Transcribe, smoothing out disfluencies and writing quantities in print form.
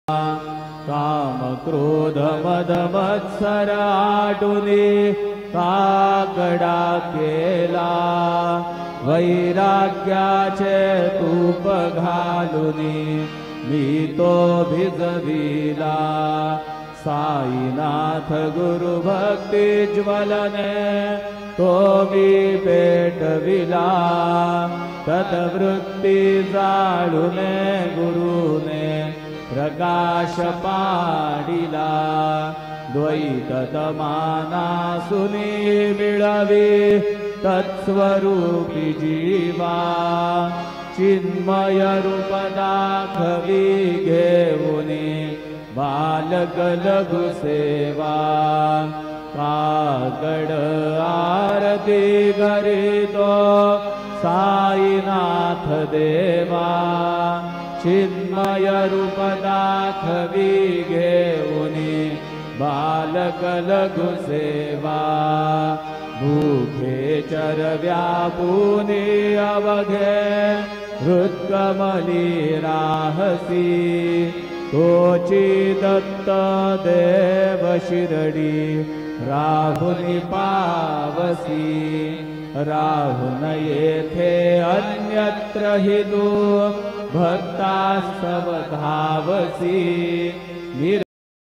काम क्रोध मद मत्सर आटुनी कागड़ा केला वैराग्याचे तूप घालुनी मी तो भिजविला साईनाथ गुरु भक्ति ज्वलने तो मी पेटविला तद्वृत्ति जाळुने गुरुने प्रकाश पाडिला द्वैततमानासुनी मिळवी तत्स्वरूपी जीवा चिन्मय रूप दाखवी घेऊनी बालक लघु सेवा कागड आरती करीतो साईनाथ देवा चिन्मय रूप दाखवी घेऊनी बालक लघु सेवा भूखे चरव्यापुनी अवघे हृत्कमली राहसी तोची दत्त देव शिरडी राहुनी पावसी राहुन येथे अन्यत्र हि तू भक्तास्तव धावसी